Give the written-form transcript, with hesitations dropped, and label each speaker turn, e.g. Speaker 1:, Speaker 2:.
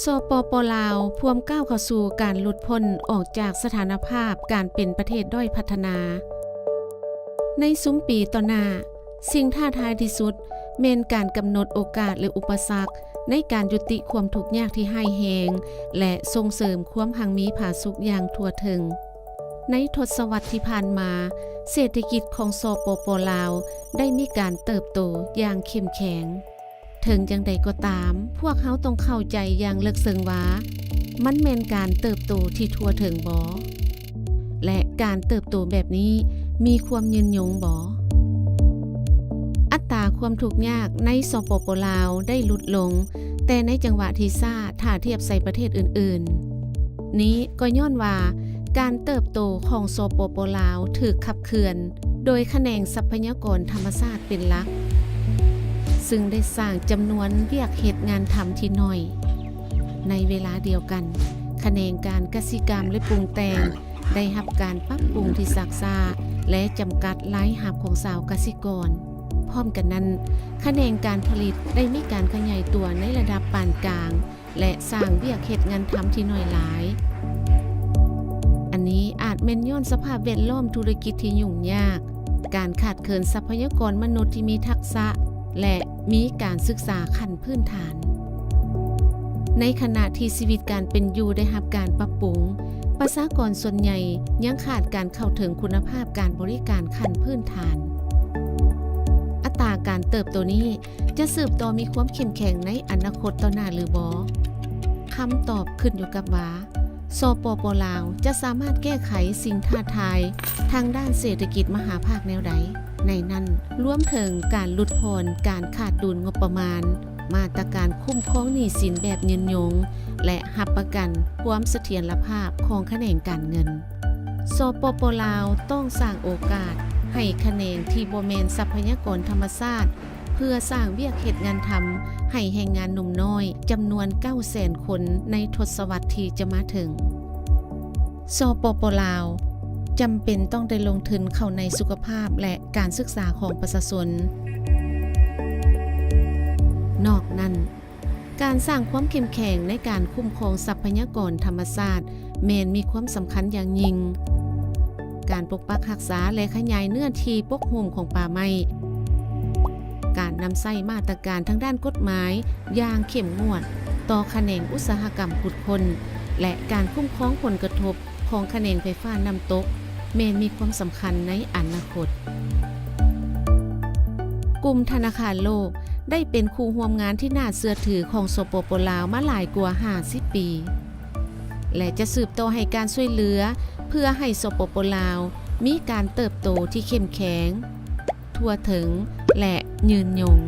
Speaker 1: สปป.ลาวพวมก้าวเข้าสู่การหลุดพ้นออกจากสถานภาพการเป็นประเทศด้อยพัฒนา ในซุ้มปีต่อหน้าสิ่งท้าทายที่สุดแม่นการกำหนดโอกาสหรืออุปสรรคในการยุติความทุกข์ยากที่ให้แฮงและส่งเสริมความหังมีผาสุกอย่างทั่วถึงในทศวรรษที่ผ่านมาเศรษฐกิจของสปป.ลาวได้มีการเติบโตอย่างเข้มแข็งถึงจังใดก็ตามพวกเขาต้องเข้าใจอย่างลึกซึ้งว่ามันแม่นการเติบโตที่ทั่วถึงบ่และการเติบโตแบบนี้มีความยืนยงบ่อัตราความทุกข์ยากในสปป.ลาวได้ลดลงแต่ในจังหวะที่ซ่าถ้าเทียบใส่ประเทศอื่นๆนี้ก็ย้อนว่าการเติบโตของสปป.ลาวถูกขับเคลื่อนโดยแขนงทรัพยากรธรรมชาติเป็นหลักซึ่งได้สร้างจำนวนเวียกเหตุงานทำที่น้อยในเวลาเดียวกันแขนงการกสิกรรมและปรุงแต่งได้รับการปรับปรุงที่ซักซ่าและจำกัดรายรับของชาวกสิกรพร้อมกันนั้นแขนงการผลิตได้มีการขยายตัวในระดับปานกลางและสร้างเวียกเหตุงานทำที่น้อยหลายอันนี้อาจแม่นย้อนสภาพแวดล้อมธุรกิจที่ยุ่งยากการขาดเคินทรัพยากรมนุษย์ที่มีทักษะและมีการศึกษาขั้นพื้นฐานในขณะที่ชีวิตการเป็นอยู่ได้รับการปรับปรุงประชากรส่วนใหญ่ยังขาดการเข้าถึงคุณภาพการบริการขั้นพื้นฐานอัตราการเติบโตนี้จะสืบต่อมีความเข้มแข็งในอนาคตต่อหน้าหรือบ่คำตอบขึ้นอยู่กับว่าสปป.ลาวจะสามารถแก้ไขสิ่งท้าทายทางด้านเศรษฐกิจมหาภาคแนวใดในนั้นรวมถึงการลดผ่อนการขาดดุลงบประมาณมาตรการคุ้มครองหนี้สินแบบยืนยงและรับประกันความเสถียรภาพของแขนงการเงินสปป.ลาวต้องสร้างโอกาสให้แขนงที่บ่แม่นทรัพยากรธรรมชาติเพื่อสร้างเวียกเหตุงานทำให้แรงงานหนุ่มน้อยจำนวน 900,000 คนในทศวรรษที่จะมาถึงสปป.ลาวจำเป็นต้องได้ลงทุนเข้าในสุขภาพและการศึกษาของประชาชนนอกนั้นการสร้างความเข้มแข็งในการคุ้มครองทรัพยากรธรรมชาติแม้นมีความสำคัญอย่างยิ่งการปกปักรักษาและขยายเนื้อที่ปกคลุมของป่าไม้การนำใช้มาตรการทางด้านกฎหมายอย่างเข้มงวดต่อแขนงอุตสาหกรรมขุดค้นและการคุ้มครองผลกระทบของแขนงไฟฟ้าน้ำตกแม้นมีความสำคัญในอนาคตกลุ่มธนาคารโลกได้เป็นคู่ร่วมงานที่น่าเชื่อถือของสปป.ลาวมาหลายกว่า50 ปีและจะสืบต่อให้การช่วยเหลือเพื่อให้สปป.ลาวมีการเติบโตที่เข้มแข็งทั่วถึงและยืนยง